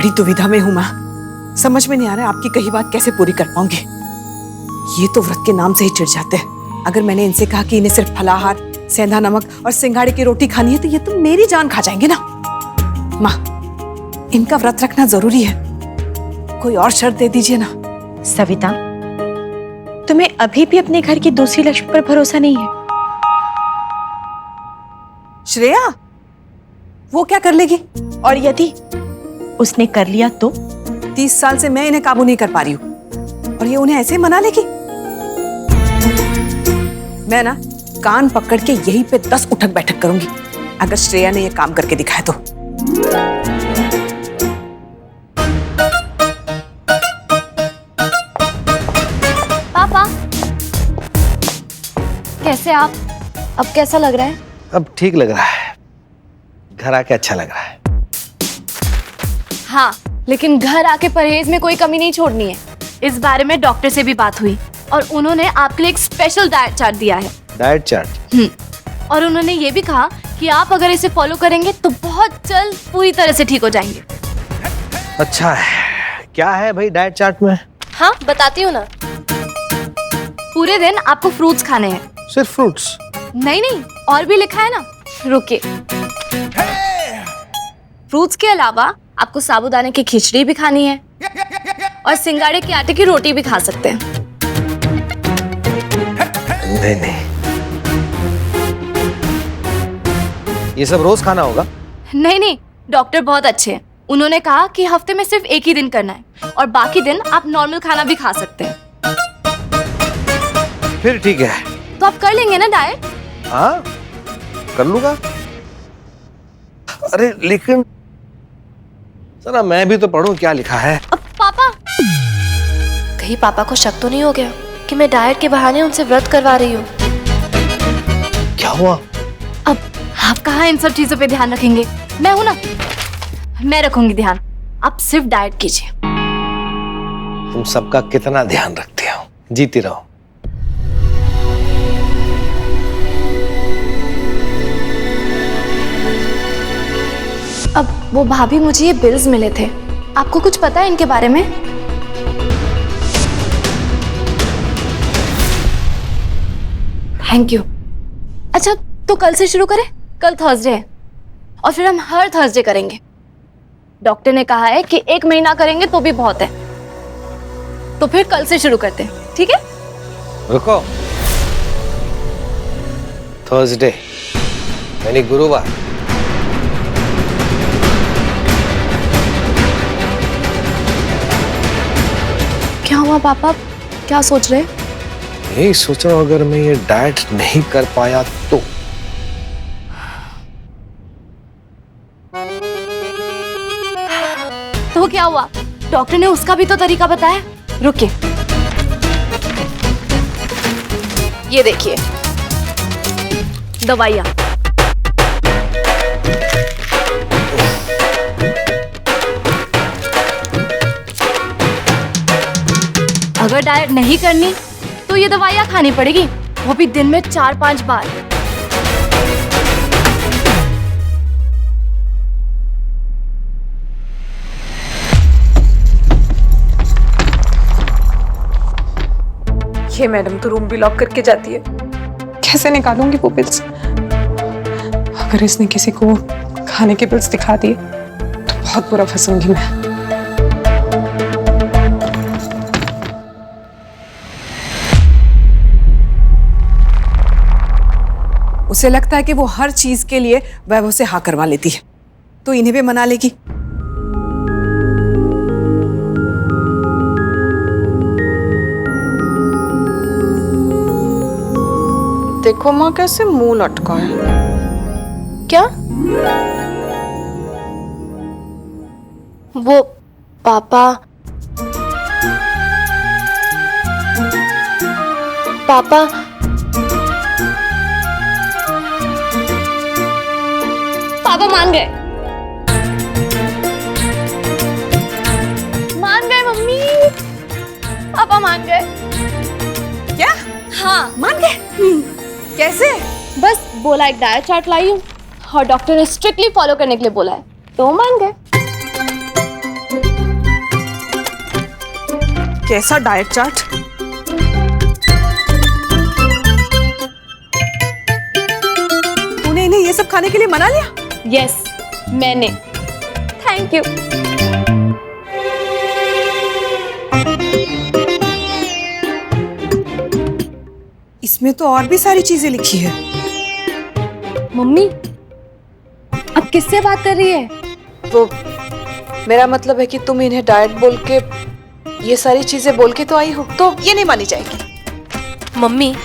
बड़ी दुविधा में हूं माँ। समझ में नहीं आ रहा है आपकी कही बात कैसे पूरी कर पाऊंगी। ये तो व्रत के नाम से ही चिढ़ जाते हैं। अगर मैंने इनसे कहा कि इन्हें सिर्फ फलाहार, सेंधा नमक और सिंघाड़े की रोटी खानी है तो ये तो मेरी जान खा जाएंगे ना। माँ, इनका व्रत रखना जरूरी है, कोई और शर्त दे दीजिए ना। सविता, तुम्हें अभी भी अपने घर की दूसरी लक्ष्मी पर भरोसा नहीं है? श्रेया, वो क्या कर लेगी? और यदि उसने कर लिया तो? 30 साल से मैं इन्हें काबू नहीं कर पा रही हूँ और ये उन्हें ऐसे मना लेगी? मैं ना कान पकड़ के यहीं पे 10 उठक बैठक करूंगी अगर श्रेया ने ये काम करके दिखाया तो। पापा, कैसे आप? अब कैसा लग रहा है? अब ठीक लग रहा है, घर आके अच्छा लग रहा है। हाँ, लेकिन घर आके परहेज में कोई कमी नहीं छोड़नी है। इस बारे में डॉक्टर से भी बात हुई और उन्होंने आपके लिए एक स्पेशल डाइट चार्ट दिया है। Diet chart? और उन्होंने ये भी कहा कि आप अगर इसे फॉलो करेंगे तो बहुत जल्द पूरी तरह से ठीक हो जाएंगे। अच्छा है, क्या है भाई डाइट चार्ट में? हाँ, बताती हूँ ना। पूरे दिन आपको फ्रूट्स खाने हैं। सिर्फ फ्रूट्स? नहीं नहीं, और भी लिखा है ना, रुकिए। फ्रूट्स के अलावा आपको साबूदाने की खिचड़ी भी खानी है और सिंगाड़े के आटे की रोटी भी खा सकते हैं। नहीं नहीं, ये सब रोज खाना होगा? नहीं नहीं, डॉक्टर बहुत अच्छे हैं। उन्होंने कहा कि हफ्ते में सिर्फ एक ही दिन करना है और बाकी दिन आप नॉर्मल खाना भी खा सकते हैं। फिर ठीक है। तो आप कर लेंगे ना डाइट? हाँ, कर लूंगा। अरे लेकिन जरा मैं भी तो पढ़ूं क्या लिखा है। अब पापा, कहीं पापा को शक तो नहीं हो गया कि मैं डाइट के बहाने उनसे व्रत करवा रही हूँ? क्या हुआ? अब आप कहाँ इन सब चीजों पे ध्यान रखेंगे? मैं हूं ना, मैं रखूंगी ध्यान। आप सिर्फ डाइट कीजिए। तुम सबका कितना ध्यान रखते हो, जीती रहो। अब वो भाभी, मुझे ये बिल्स मिले थे, आपको कुछ पता है इनके बारे में? Thank you. अच्छा, तो कल से शुरू करें? कल थर्सडे है और फिर हम हर थर्सडे करेंगे। डॉक्टर ने कहा है कि 1 महीना करेंगे तो भी बहुत है। तो फिर कल से शुरू करते हैं, ठीक है? रुको, थर्सडे यानी गुरुवार। क्या हुआ पापा, क्या सोच रहे? यही सोच रहा हूं, अगर मैं ये डाइट नहीं कर पाया तो। तो क्या हुआ? डॉक्टर ने उसका भी तो तरीका बताया। रुकिए, ये देखिए दवाइयाँ। अगर डाइट नहीं करनी तो ये दवाइयाँ खानी पड़ेगी, वो भी दिन में 4-5 बार। ये मैडम तो रूम भी लॉक करके जाती है, कैसे निकालूंगी वो बिल्स? अगर इसने किसी को खाने के बिल्स दिखा दिए तो बहुत बुरा फंसूंगी मैं। उसे लगता है कि वो हर चीज के लिए वैभव से हाँ करवा लेती है, तो इन्हें भी मना लेगी। देखो माँ कैसे मुंह लटका है। क्या? वो पापा पापा पापा मान गए, मान गए मम्मी, पापा मान गए। क्या? हाँ, मान गए? कैसे? बस बोला एक डाइट चार्ट लाई हूँ और डॉक्टर ने स्ट्रिक्टली फॉलो करने के लिए बोला है, तो मान गए। कैसा डाइट चार्ट। तूने इन्हें ये सब खाने के लिए मना लिया? यस, मैंने। Thank you. इसमें तो और भी सारी चीजें लिखी है। मम्मी, अब किससे बात कर रही है? वो मेरा मतलब है कि तुम इन्हें डाइट बोल के, ये सारी चीजें बोल के तो आई हो, तो ये नहीं मानी जाएगी। मम्मी,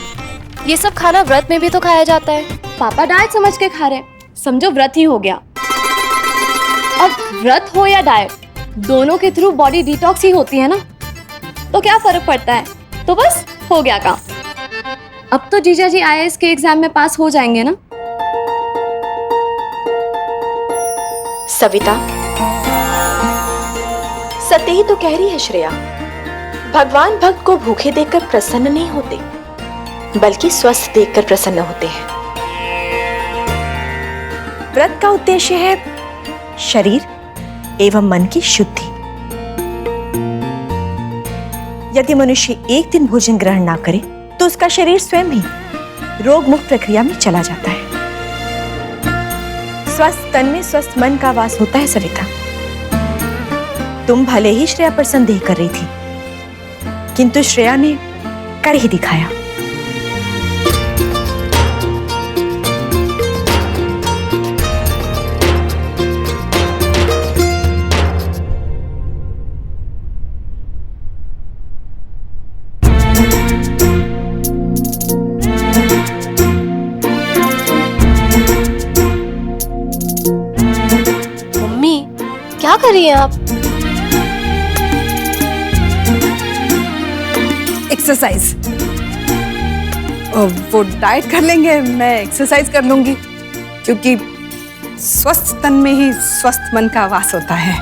ये सब खाना व्रत में भी तो खाया जाता है। पापा डाइट समझ के खा रहे, समझो व्रत ही हो गया। और व्रत हो या डाइट, दोनों के थ्रू बॉडी डिटॉक्स ही होती है ना, तो क्या फर्क पड़ता है? तो बस हो गया काम। अब तो जीजा जी IAS के एग्जाम में पास हो जाएंगे ना? सविता, सत्य ही तो कह रही है श्रेया। भगवान भक्त को भूखे देखकर प्रसन्न नहीं होते, बल्कि स्वस्थ देखकर प्रसन्न होते हैं। व्रत का उद्देश्य है शरीर एवं मन की शुद्धि। यदि मनुष्य एक दिन भोजन ग्रहण ना करे तो उसका शरीर स्वयं ही रोग मुक्त प्रक्रिया में चला जाता है। स्वस्थ तन में स्वस्थ मन का वास होता है सविता। तुम भले ही श्रेया पर संदेह कर रही थी, किंतु श्रेया ने कर ही दिखाया। मम्मी, क्या कर रही हैं आप? एक्सरसाइज। वो डाइट कर लेंगे, मैं एक्सरसाइज कर लूंगी, क्योंकि स्वस्थ तन में ही स्वस्थ मन का वास होता है।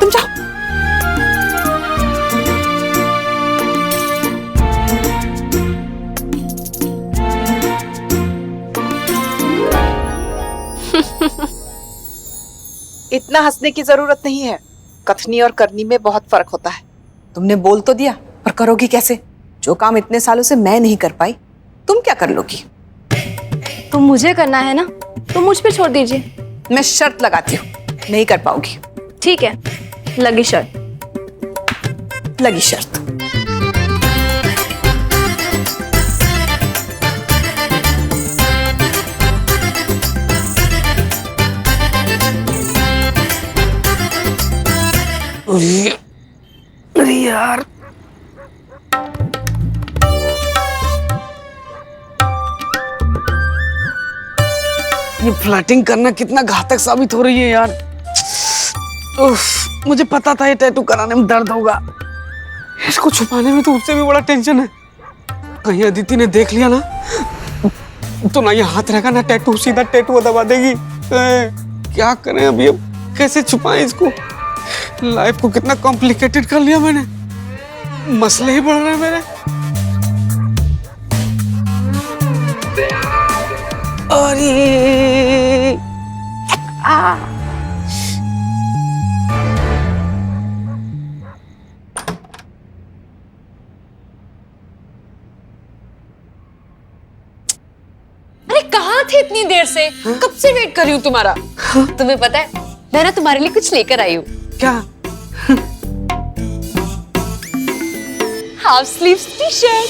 तुम जाओ। इतना हंसने की जरूरत नहीं है। कथनी और करनी में बहुत फर्क होता है। तुमने बोल तो दिया, पर करोगी कैसे? जो काम इतने सालों से मैं नहीं कर पाई, तुम क्या कर लोगी? तो मुझे करना है ना, तो मुझ पे छोड़ दीजिए। मैं शर्त लगाती हूँ, नहीं कर पाओगी। ठीक है, लगी शर्त। लगी शर्त। अरे यार, ये फ्लर्टिंग करना कितना घातक साबित हो रही है यार। उफ, मुझे पता था ये टैटू कराने में दर्द होगा। इसको छुपाने में तो उससे भी बड़ा टेंशन है। कहीं अदिति ने देख लिया ना, तो ना ये हाथ रहेगा ना टैटू, सीधा टैटू दबा देगी। क्या करें अभी, अब कैसे छुपाएं इसको? लाइफ को कितना कॉम्प्लिकेटेड कर लिया मैंने, मसले ही बढ़ रहे हैं मेरे। अरे अरे कहाँ थे इतनी देर से? कब से वेट कर रही हूँ तुम्हारा। तुम्हें पता है, मैं ना तुम्हारे लिए कुछ लेकर आई हूँ। क्या? Half sleeves T-shirt.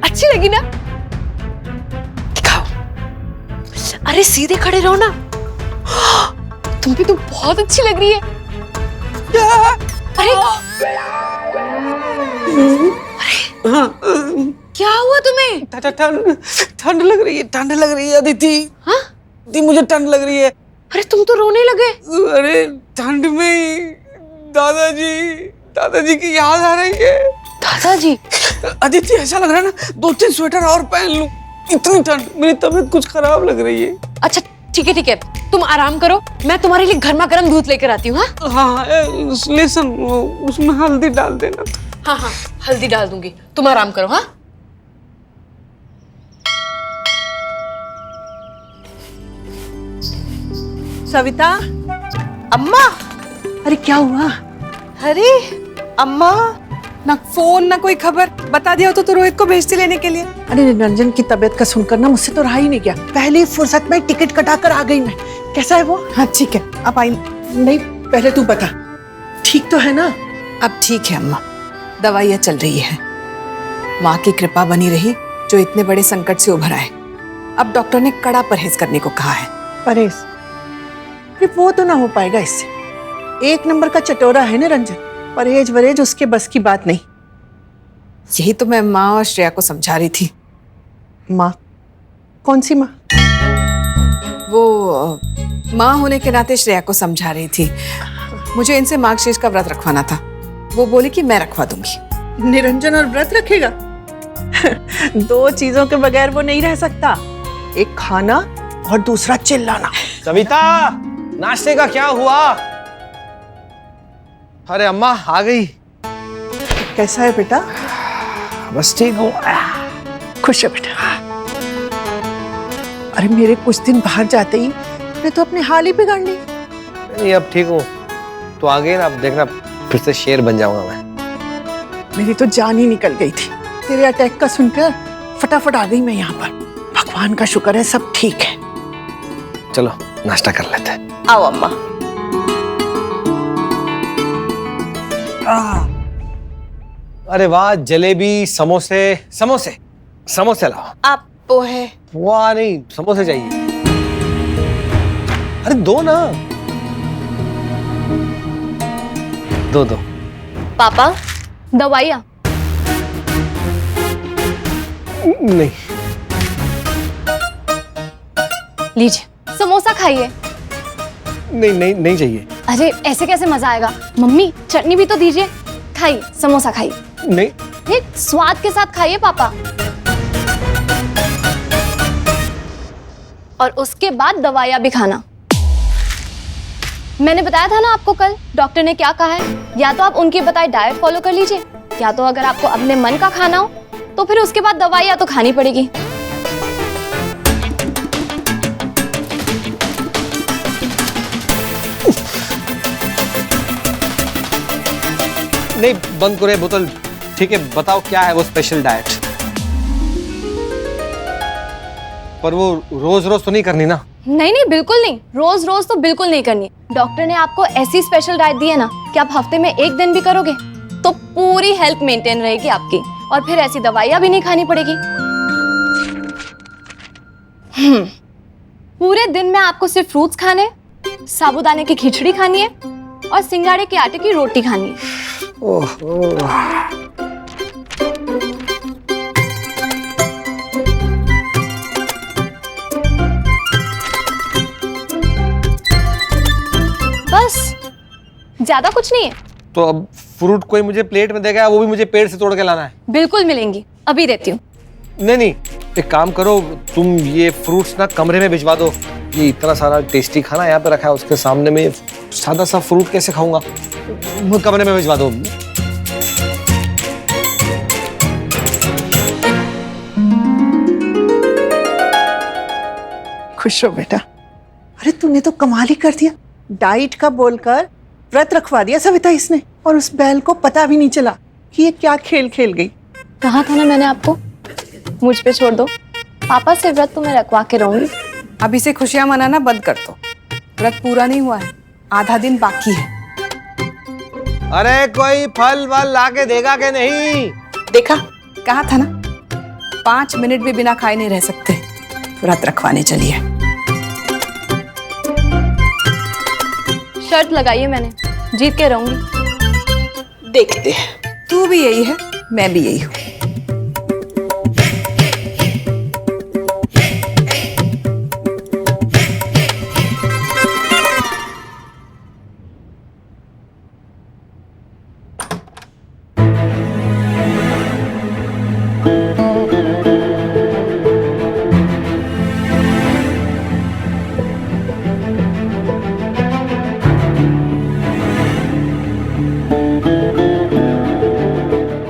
अच्छी लगी ना? दिखाओ। अरे सीधे खड़े रहो ना। तुम भी तो बहुत अच्छी लग रही है। अरे क्या हुआ तुम्हें? ठंड लग रही है, ठंड लग रही है अदिति। हाँ? दी, मुझे ठंड लग रही है। अरे तुम तो रोने लगे। अरे ठंड में दादाजी की याद आ रही है। दादाजी? अदिति, ऐसा लग रहा है ना 2-3 स्वेटर और पहन लूं, इतनी ठंड। मेरी तबीयत कुछ खराब लग रही है। अच्छा ठीक है, तुम आराम करो, मैं तुम्हारे लिए गर्मा गर्म दूध लेकर आती हूँ। हाँ, लेसन उसमें हल्दी डाल देना। हाँ, हल्दी डाल दूंगी, तुम आराम करो। हाँ, सविता, अम्मा, अरे क्या हुआ? अरे अम्मा, ना फोन ना कोई खबर। बता दिया तो रोहित को भेजती लेने के लिए। अरे निरंजन की तबीयत का सुनकर ना मुझसे तो रहा ही नहीं गया। पहली फुर्सत में टिकट कटाकर आ गई मैं। कैसा है वो? हाँ ठीक है, अब आई। नहीं, पहले तू बता, ठीक तो है ना? अब ठीक है अम्मा, दवाइयाँ चल रही है। माँ की कृपा बनी रही जो इतने बड़े संकट से उभर आए। अब डॉक्टर ने कड़ा परहेज करने को कहा है। परहेज? अरे वो तो ना हो पाएगा इससे। एक नंबर का चटोरा है निरंजन, परहेज वरहेज उसके बस की बात नहीं। यही तो मैं माँ और श्रेया को समझा रही थी। माँ? कौन सी माँ? वो माँ होने के नाते श्रेया को समझा रही थी। मुझे इनसे मार्गशीर्ष का व्रत रखवाना था। वो बोली कि मैं रखवा दूंगी। निरंजन और व्रत रखेगा? दो चीजों के बगैर वो नहीं रह सकता, एक खाना और दूसरा चिल्लाना। सविता, नाश्ते का क्या हुआ? अरे अम्मा आ गई। कैसा है बेटा? बस ठीक हूँ। खुश है बेटा? अरे मेरे कुछ दिन बाहर जाते ही मैं तो अपनी हाल ही बिगाड़ ली। नहीं अब ठीक हूँ। तो आ गई ना, अब देखना फिर से शेर बन जाऊंगा मैं। मेरी तो जान ही निकल गई थी। तेरे अटैक का सुनकर फटाफट आ गई मैं यहाँ पर। भगवान का शुक्र है सब ठीक है। चलो नाश्ता कर लेते हैं। आओ अम्मा। अरे वाह, जलेबी, समोसे। समोसे समोसे लाओ। आप पोहे? वाह नहीं, समोसे चाहिए। अरे दो ना। दो दो। पापा, दवाइयाँ? नहीं। लीजिए, समोसा खाइए। नहीं नहीं नहीं चाहिए। अरे ऐसे कैसे मजा आएगा? मम्मी चटनी भी तो दीजिए। खाइए, समोसा खाइए। नहीं। ये स्वाद के साथ खाइए पापा। और उसके बाद दवाइयाँ भी खाना। मैंने बताया था ना आपको कल डॉक्टर ने क्या कहा है। या तो आप उनकी बताई डाइट फॉलो कर लीजिए, या तो अगर आपको अपने मन का खाना हो तो फिर उसके बाद दवाइयाँ तो खानी पड़ेगी। नहीं, बंद करो ये बोतल। ठीक है, बताओ क्या है वो स्पेशल डाइट? पर वो रोज रोज तो नहीं करनी ना? नहीं नहीं, बिल्कुल नहीं, रोज रोज तो बिल्कुल नहीं करनी। डॉक्टर ने आपको ऐसी स्पेशल डाइट दी है ना कि आप हफ्ते में एक दिन भी करोगे तो पूरी हेल्थ मेंटेन रहेगी आपकी, और फिर ऐसी दवाइयाँ भी नहीं खानी पड़ेगी। पूरे दिन में आपको सिर्फ फ्रूट्स खाने, साबूदाने की खिचड़ी खानी है और सिंगाड़े के आटे की रोटी खानी है। बस, ज्यादा कुछ नहीं है। तो अब फ्रूट कोई मुझे प्लेट में देगा, वो भी मुझे पेड़ से तोड़ के लाना है? बिल्कुल मिलेंगी, अभी देती हूँ। नहीं नहीं, एक काम करो, तुम ये फ्रूट्स ना कमरे में भिजवा दो। ये इतना सारा टेस्टी खाना यहाँ पे रखा है, उसके सामने में सादा सा फ्रूट कैसे खाऊंगा? कमरे में भिजवा दो। खुश हो बेटा? अरे तूने तो कमाल ही कर दिया। डाइट का बोलकर व्रत रखवा दिया सविता इसने, और उस बैल को पता भी नहीं चला कि ये क्या खेल खेल गई। कहा था ना मैंने आपको, मुझ पे छोड़ दो। पापा से व्रत तो मैं रखवा के रहूंगी। अभी से खुशियां मनाना बंद कर दो। व्रत पूरा नहीं हुआ है, आधा दिन बाकी है। अरे कोई फल वल लाके देगा कि नहीं? देखा, कहा था ना, 5 मिनट भी बिना खाए नहीं रह सकते। व्रत रखवाने चलिए। शर्त लगाई है मैंने, जीत के रहूंगी। देखते हैं, तू भी यही है, मैं भी यही हूँ।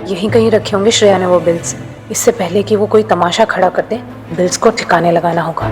यहीं कहीं रखे होंगे श्रेया ने वो बिल्स। इससे पहले कि वो कोई तमाशा खड़ा कर दे, बिल्स को ठिकाने लगाना होगा।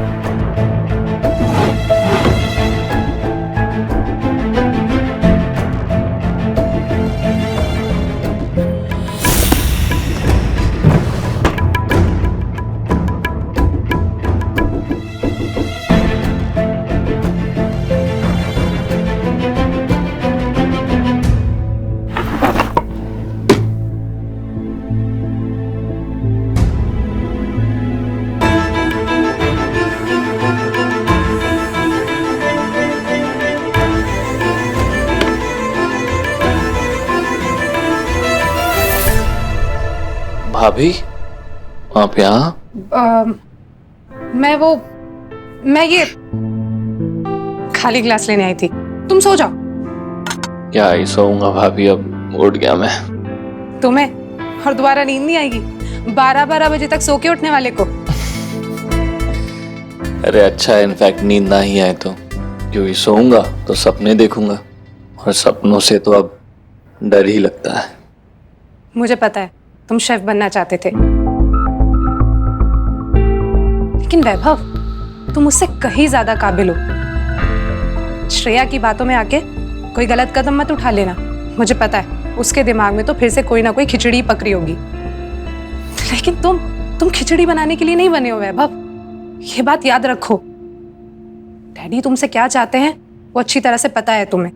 भाभी आप यहाँ? मैं ये खाली गिलास लेने आई थी। तुम सो जाओ। क्या ही सोऊंगा भाभी, अब उठ गया मैं। तुम्हें और दोबारा नींद नहीं आएगी 12-12 बजे तक सो के उठने वाले को। अरे अच्छा है, इनफैक्ट नींद ना ही आए तो, क्योंकि सोऊंगा तो सपने देखूंगा और सपनों से तो अब डर ही लगता है। मुझे पता है तुम शेफ बनना चाहते थे, लेकिन वैभव तुम उससे कहीं ज्यादा काबिल हो। श्रेया की बातों में आके कोई गलत कदम मत उठा लेना। मुझे पता है उसके दिमाग में तो फिर से कोई ना कोई खिचड़ी पकड़ी होगी, लेकिन तुम खिचड़ी बनाने के लिए नहीं बने हो वैभव, ये बात याद रखो। डैडी तुमसे क्या चाहते हैं वो अच्छी तरह से पता है तुम्हें,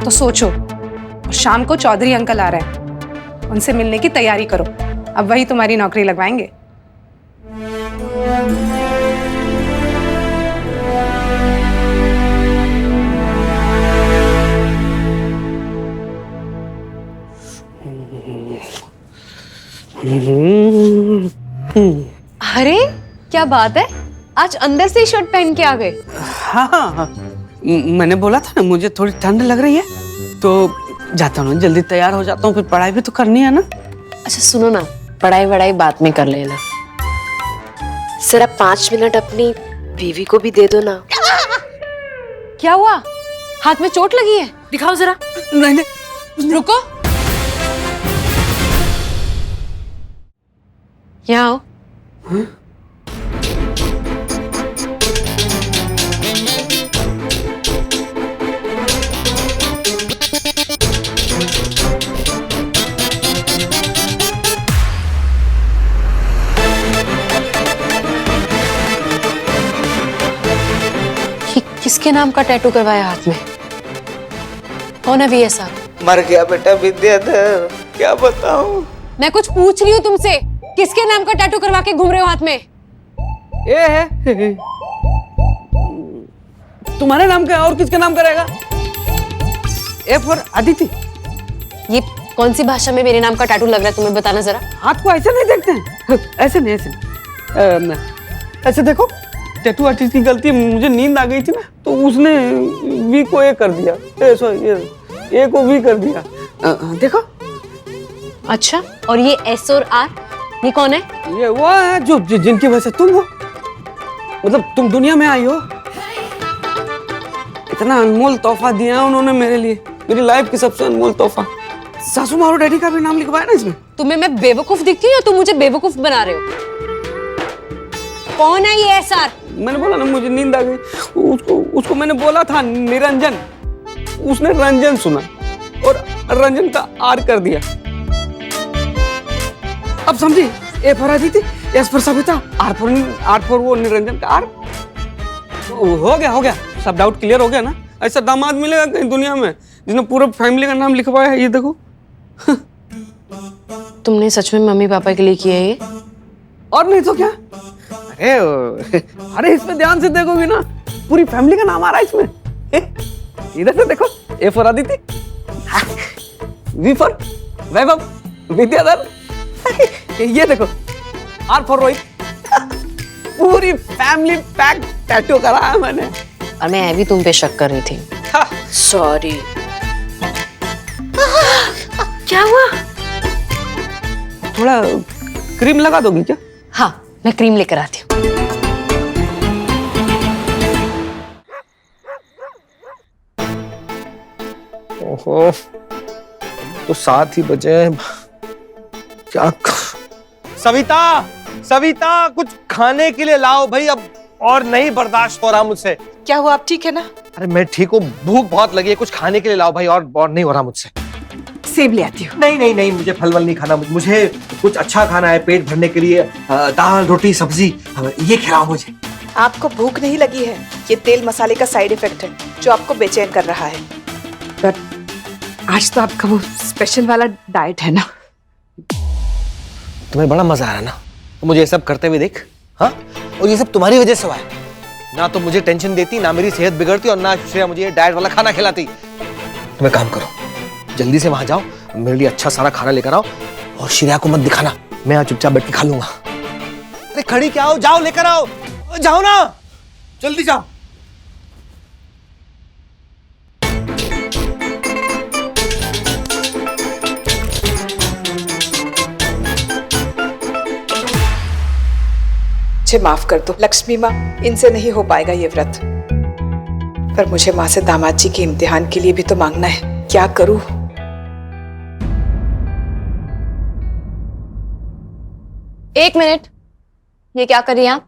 तो सोचो। और शाम को चौधरी अंकल आ रहे हैं, उनसे मिलने की तैयारी करो, अब वही तुम्हारी नौकरी लगवाएंगे। अरे क्या बात है, आज अंदर से ही शर्ट पहन के आ गए। हाँ, मैंने बोला था ना मुझे थोड़ी ठंड लग रही है, तो जाता हूँ, जल्दी तैयार हो जाता हूँ, फिर पढ़ाई भी तो करनी है ना। अच्छा सुनो ना, पढ़ाई वढ़ाई बाद में कर लेना। जरा 5 मिनट अपनी बीवी को भी दे दो ना। क्या हुआ, हाथ में चोट लगी है? दिखाओ जरा। नहीं, रुको, यहाँ आओ। किसके नाम का टैटू करवाया हाथ में? कौन है वीएस साहब? मर गया बेटा विद्याधर, क्या बताऊं। मैं कुछ पूछ रही हूँ तुमसे, किसके नाम का टैटू करवा के घूम रहे हो हाथ में? ये है तुम्हारे नाम का, और किसके नाम का रहेगा? ए फॉर अदिति। ये कौन सी भाषा में मेरे नाम का टैटू लग रहा है, तुम्हें बताना जरा। हाथ को ऐसे नहीं देखते हैं, ऐसे नहीं, ऐसे नहीं। ऐसे देखो, टैटू आर्टिस्ट की गलती है, मुझे नींद आ गई थी ना, तो उसने वी को ए कर दिया, ए को वी कर दिया। देखो। अच्छा, और ये एस और आर, ये कौन है? ये वो है जो जिनकी वजह से तुम हो, मतलब तुम दुनिया में आई हो। इतना अनमोल तोहफा दिया उन्होंने मेरे लिए, मेरी लाइफ की सबसे अनमोल तोहफा। सासू माँ और डैडी का भी नाम लिखवाया ना इसमें। तुम्हें मैं बेवकूफ दिखती हूँ या तुम मुझे बेवकूफ बना रहे हो? कौन है ये एसआर? मैंने बोला ना मुझे नींद आ गई, उसको मैंने बोला था निरंजन, उसने रंजन सुना और रंजन का आर कर दिया। अब समझी, A for Aditi, S for Savita, R for वो निरंजन का आर। हो गया, सब डाउट क्लियर हो गया ना। ऐसा दामाद मिलेगा कहीं दुनिया में जिसने पूरे फैमिली का नाम लिखवाया है। ये देखो। तुमने सच में मम्मी पापा के लिए किया है ये? और नहीं तो क्या। अरे इसमें ध्यान से देखोगे ना, पूरी फैमिली का नाम आ रहा है इसमें। इधर से देखो, A for Aditi, V for Vaibhav Vidyadhar, ये देखो आर फॉर रोहित। पूरी फैमिली पैक टैटू करा है मैंने। और मैं भी तुम पे शक कर रही थी। सॉरी। क्या हुआ? थोड़ा क्रीम लगा दोगी क्या? हाँ, मैं क्रीम लेकर आती हूँ। ओहो, तो 7 ही बजे हैं। क्या सविता कुछ खाने के लिए लाओ भाई, अब और नहीं बर्दाश्त हो रहा मुझसे। क्या हुआ, आप ठीक है ना? अरे मैं ठीक हूँ, भूख बहुत लगी है, कुछ खाने के लिए लाओ भाई, और नहीं हो रहा मुझसे। सेब ले आती हूँ। नहीं, मुझे फल वल नहीं खाना, मुझे कुछ अच्छा खाना है पेट भरने के लिए। दाल रोटी सब्जी ये खिलाओ मुझे। आपको भूख नहीं लगी है, ये तेल मसाले का साइड इफेक्ट है जो आपको बेचैन कर रहा है। पर आज तो आपका वो स्पेशल वाला डाइट है ना। तुम्हें बड़ा मजा आया ना तो मुझे ये सब करते हुए देख। हाँ, और ये सब तुम्हारी वजह से हुआ है ना। तो मुझे टेंशन देती, ना मेरी सेहत बिगड़ती, और ना श्रेया मुझे डाइट वाला खाना खिलाती। तुम्हें काम करो, जल्दी से वहां जाओ, मेरे लिए अच्छा सारा खाना लेकर आओ, और श्रेया को मत दिखाना, मैं यहाँ चुपचाप बैठ के खा लूंगा। अरे खड़ी क्या हो, जाओ लेकर आओ, जाओ ना, जल्दी जाओ। मुझे माफ कर दो लक्ष्मी माँ, इनसे नहीं हो पाएगा ये व्रत। पर मुझे माँ से दामाद जी के इम्तिहान के लिए भी तो मांगना है, क्या करूं? एक मिनट, ये क्या कर रही हैं आप?